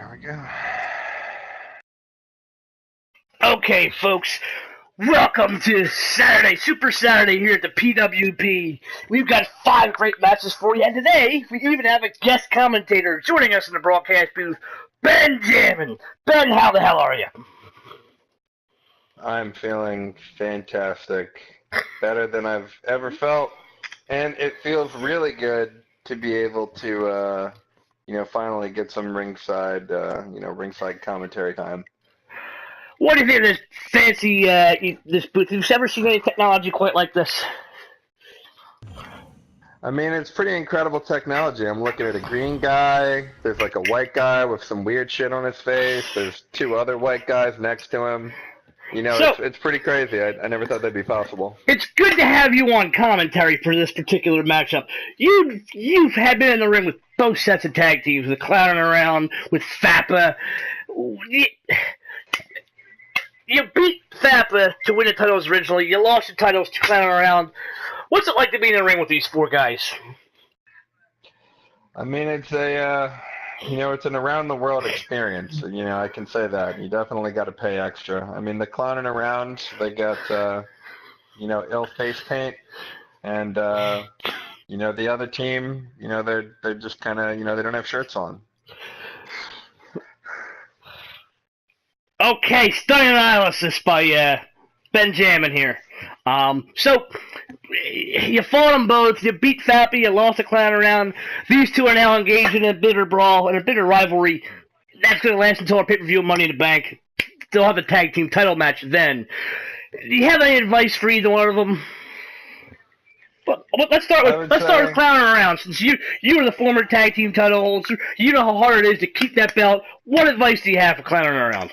There we go. Okay, folks, welcome to Saturday, Super Saturday here at the PWP. We've got 5 great matches for you, and today we even have a guest commentator joining us in the broadcast booth, Ben Jammin. Ben, how the hell are you? I'm feeling fantastic. Better than I've ever felt, and it feels really good to be able to, finally get some ringside commentary time. What do you think of this fancy, this booth? Have you ever seen any technology quite like this? I mean, it's pretty incredible technology. I'm looking at a green guy. There's like a white guy with some weird shit on his face. There's 2 other white guys next to him. You know, it's pretty crazy. I never thought that'd be possible. It's good to have you on commentary for this particular matchup. You've had been in the ring with both sets of tag teams, with Clownin around, with Fapa. You beat Fapa to win the titles originally. You lost the titles to Clownin around. What's it like to be in the ring with these 4 guys? I mean, it's it's an around-the-world experience. I can say that. You definitely got to pay extra. I mean, the Clownin around, they got, ill face paint. And, the other team, they're just kind of, they don't have shirts on. Okay, stunning analysis by Ben Jammin here. So you fought them both. You beat Fapa. You lost the Clown around. These 2 are now engaged in a bitter brawl and a bitter rivalry. That's going to last until our pay-per-view of Money in the Bank. They'll have a tag team title match then. Do you have any advice for either one of them? But let's start with Clownin around. Since you were the former tag team title holder, you know how hard it is to keep that belt. What advice do you have for Clownin around?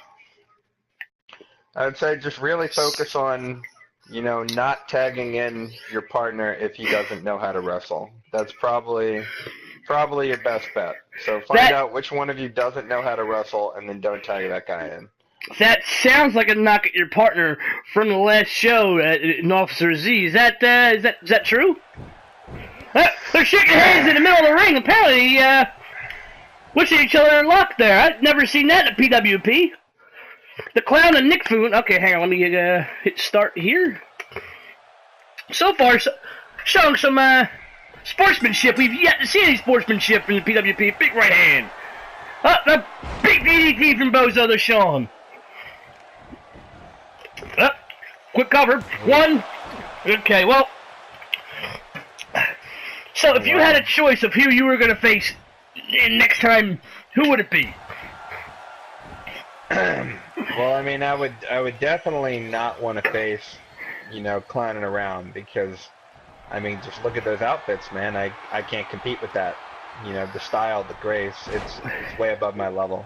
I would say just really focus on, not tagging in your partner if he doesn't know how to wrestle. That's probably your best bet. So find out which one of you doesn't know how to wrestle, and then don't tag that guy in. That sounds like a knock at your partner from the last show in Officer Z. Is that true? They're shaking hands in the middle of the ring. Apparently, wishing each other luck there. I've never seen that in a PWP. The Clown and Nick Foon. Okay, hang on. Let me hit start here. So far, showing some sportsmanship. We've yet to see any sportsmanship in the PWP. Big right hand. The big DDT from Bozo the Sean. Quick cover. 1. Okay, well. So if you had a choice of who you were going to face next time, who would it be? Well, I mean, I would definitely not want to face, Clownin around because, I mean, just look at those outfits, man. I can't compete with that. The style, the grace, it's way above my level.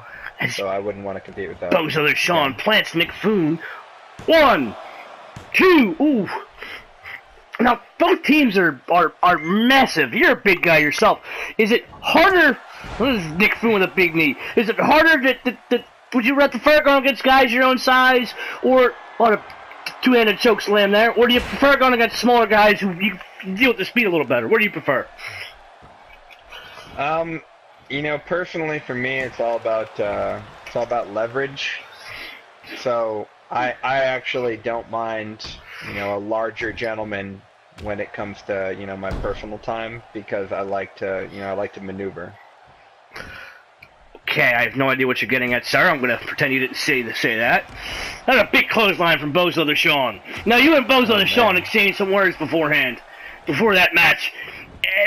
So I wouldn't want to compete with that. Bozo the Sean plants Nick Foon. 1, 2, ooh. Now, both teams are massive. You're a big guy yourself. Is it harder? This is Nick Foon with a big knee. Is it harder would you prefer going against guys your own size, or on a 2-handed choke slam there, or do you prefer going against smaller guys who you deal with the speed a little better? What do you prefer? Personally for me, it's all about leverage. So I actually don't mind, a larger gentleman when it comes to, my personal time because I like to maneuver. Okay, I have no idea what you're getting at, sir. I'm going to pretend you didn't say that. That's a big clothesline from Bozo the Sean. Now, you and Bozo the Sean exchanged some words beforehand, before that match.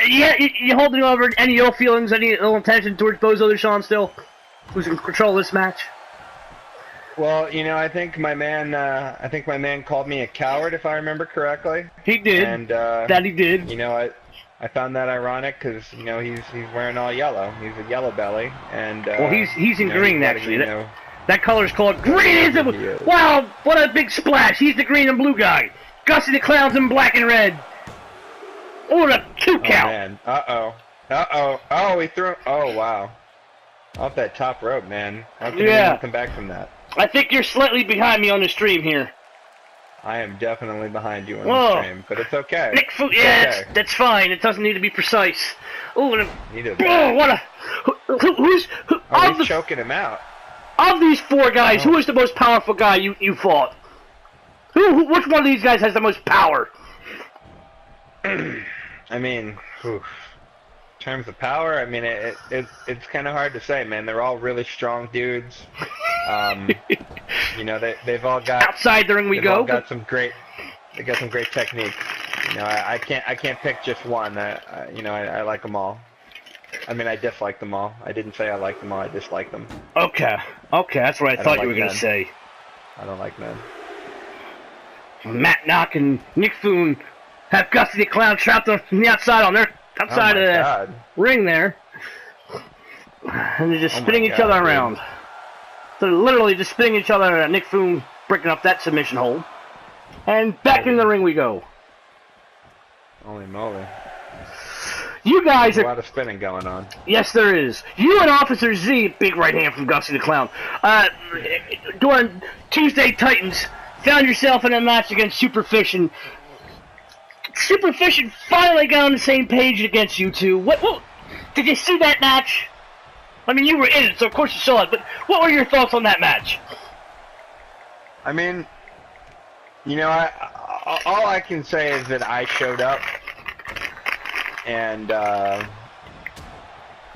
You holding over any ill feelings, any ill intention towards Bozo the Sean still? Who's in control of this match? Well, I think my man called me a coward, if I remember correctly. He did. And that he did. I found that ironic because he's wearing all yellow. He's a yellow belly, and well, he's in green actually. That color's called green. Wow, what a big splash! He's the green and blue guy. Gussie the Clown's in black and red. Oh, the 2 count. Man. Oh, he threw. Oh, wow. Off that top rope, man. How can anyone come back from that? I think you're slightly behind me on the stream here. I am definitely behind you on Whoa. the stream, but it's okay. Nick Fu, It's yeah, okay. that's fine. It doesn't need to be precise. Oh, Neither what a... Who's... Oh, he's choking him out. Of these four guys, who is the most powerful guy you fought? Which one of these guys has the most power? I mean, in terms of power, I mean, it's kind of hard to say, man. They're all really strong dudes. You know, they've all got outside the ring we go. They got some great technique. You know, I can't pick just one. You know, I like them all. I mean, I dislike them all. I didn't say I like them all. I dislike them. Okay, that's what I thought you were gonna say. I don't like men. Matt Knock and Nick Foon have Gusty the Clown trapped on the outside of the ring there, and they're just spinning each other around. They're literally just spinning each other around. Nick Foon breaking up that submission hold, and back in the ring we go. Holy moly! You guys There's a lot of spinning going on. Yes, there is. You and Officer Z, big right hand from Gusty the Clown, during Tuesday Titans, found yourself in a match against Superfish, and Superfish finally got on the same page against you two. What did you see that match? I mean, you were in it, so of course you saw it, but what were your thoughts on that match? I mean, you know, all I can say is that I showed up. And,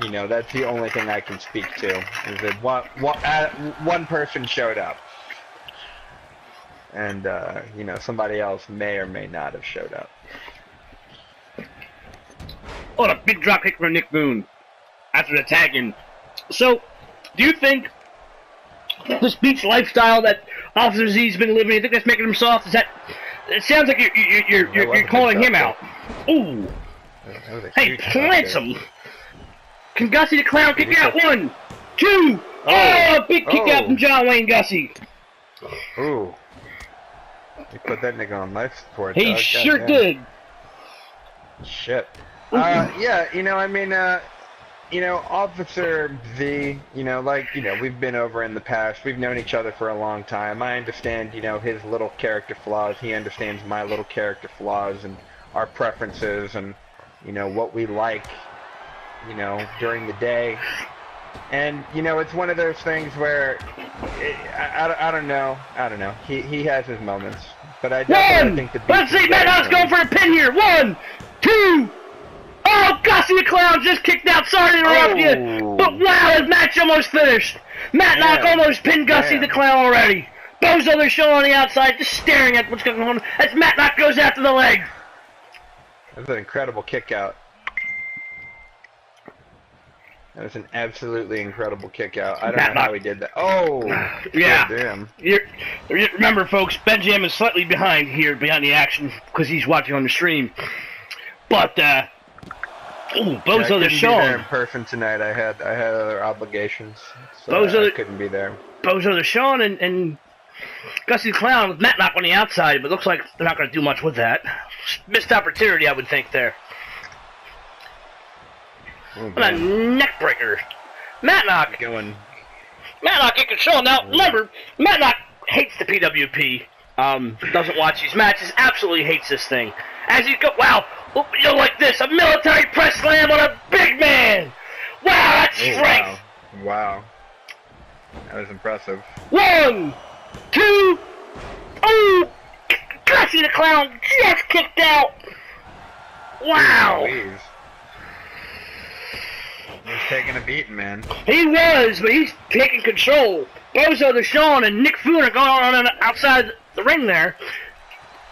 you know, that's the only thing I can speak to, is that one person showed up. And, you know, somebody else may or may not have showed up. Oh, a big drop kick from Nick Boone after the tag in. So, do you think this beach lifestyle that Officer Z's been living, you think that's making him soft? Is that... It sounds like you're calling him out. Ooh. Hey, plants him! Can Gussie the Clown kick out? 1, 2! Oh, big kick out from John Wayne Gussie. Ooh. You put that nigga on life support. He sure did. Shit. Yeah, you know, I mean, you know, Officer Z, you know, like, you know, we've been over in the past. We've known each other for a long time. I understand, you know, his little character flaws. He understands my little character flaws and our preferences and, you know, what we like, you know, during the day. And, you know, it's one of those things where, I don't know. He has his moments. But I definitely think the beat. Let's see, Matt Knox going for a pin here. 1, 2. Oh, Gussie the Clown just kicked out. Sorry to interrupt you. But wow, his match almost finished. Matt Knox almost pinned Gussie the Clown already. Bozo the Show on the outside, just staring at what's going on as Matt Knox goes after the leg. That was an incredible kick out. That was an absolutely incredible kick out. I don't know how he did that. Oh! Yeah. Damn. Remember, folks, Ben Jam is slightly behind the action because he's watching on the stream. But, Bozo the Show. I couldn't be there in person tonight. I had other obligations, so I couldn't be there. Bozo the Shawn and Gussie the Clown with Matt Knock on the outside, but looks like they're not going to do much with that. Missed opportunity, I would think, there. What a neck breaker. Matt Knock in control. Now, remember, Matt Knock hates the PWP. Doesn't watch these matches. Absolutely hates this thing. As he go, wow, you know, like this, a military press slam on a big man. Wow, that's strength. Wow. That was impressive. 1, 2. Oh, Gussie the Clown just kicked out. Wow. He's taking a beating, man. He was, but he's taking control. Bozo the Shawn and Nick Foon are going on outside the ring there.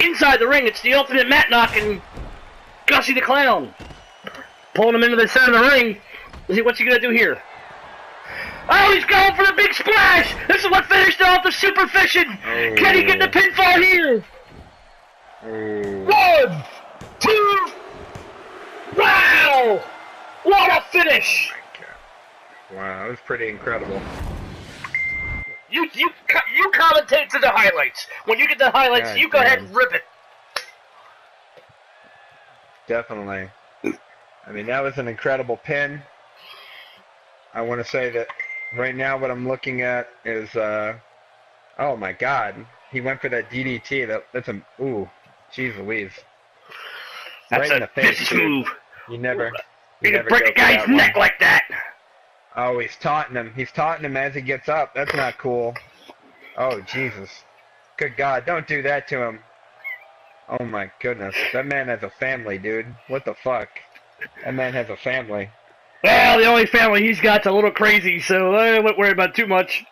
Inside the ring, it's the ultimate Matt Knock and Gussie the Clown. Pulling him into the center of the ring. What's he going to do here? Oh, he's going for the big splash! This is what finished off the Superfishing! Oh. Can he get the pinfall here? Oh. 1, 2. Wow! What a finish! Wow, that was pretty incredible. You commentate to the highlights. When you get the highlights, you go ahead and rip it. Definitely. I mean, that was an incredible pin. I want to say that right now what I'm looking at is, oh my God, he went for that DDT. That's a ooh, jeez Louise. That's Right in a the face, vicious dude. move. You never You can break go a for guy's that neck one. like that. Oh, he's taunting him. He's taunting him as he gets up. That's not cool. Oh, Jesus. Good God, don't do that to him. Oh my goodness. That man has a family, dude. What the fuck? That man has a family. Well, the only family he's got's a little crazy, so I wouldn't worry about too much.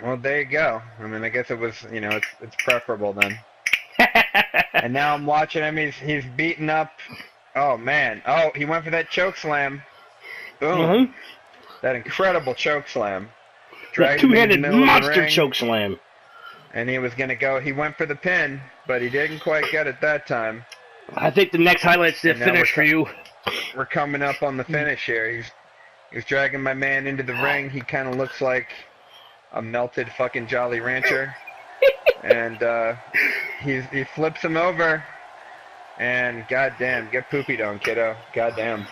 Well, there you go. I mean, I guess it was, it's preferable then. And now I'm watching him. He's beating up. Oh, man. Oh, he went for that choke slam. Boom. Mm-hmm. That incredible choke slam. That Dragged him into the two-handed middle of the monster ring. choke slam. And he was going to go. He went for the pin, but he didn't quite get it that time. I think the next highlight's the And now finish for you. We're coming up on the finish here. He's dragging my man into the ring. He kind of looks like a melted fucking Jolly Rancher. And he flips him over. And goddamn, get poopied on, kiddo. Goddamn.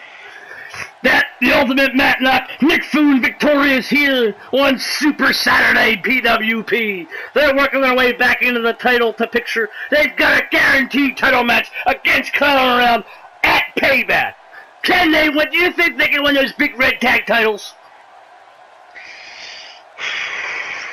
That, the ultimate Matlock, Nick Foon victorious here on Super Saturday PWP. They're working their way back into the title to picture. They've got a guaranteed title match against Clownin Around at Payback. Can they? What do you think they can win those big red tag titles?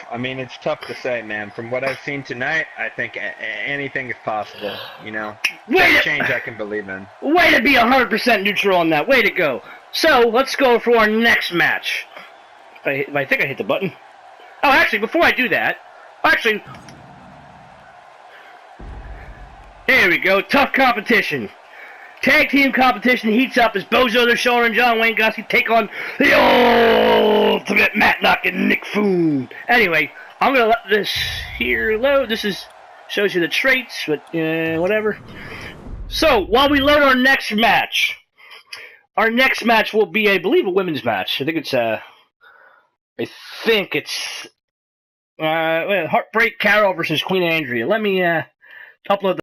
I mean, it's tough to say, man. From what I've seen tonight, I think anything is possible, Change I can believe in. Way to be 100% neutral on that. Way to go. So, let's go for our next match. I think I hit the button. Oh, actually, before I do that, here we go. Tough competition. Tag team competition heats up as Bozo the Shoulder and John Wayne Gossky take on the ultimate Matlock and Nick Foon. Anyway, I'm going to let this here load. This shows you the traits, but whatever. So, while we load our next match will be, I believe, a women's match. I think it's Heartbreak Carol versus Queen Andrea. Let me upload the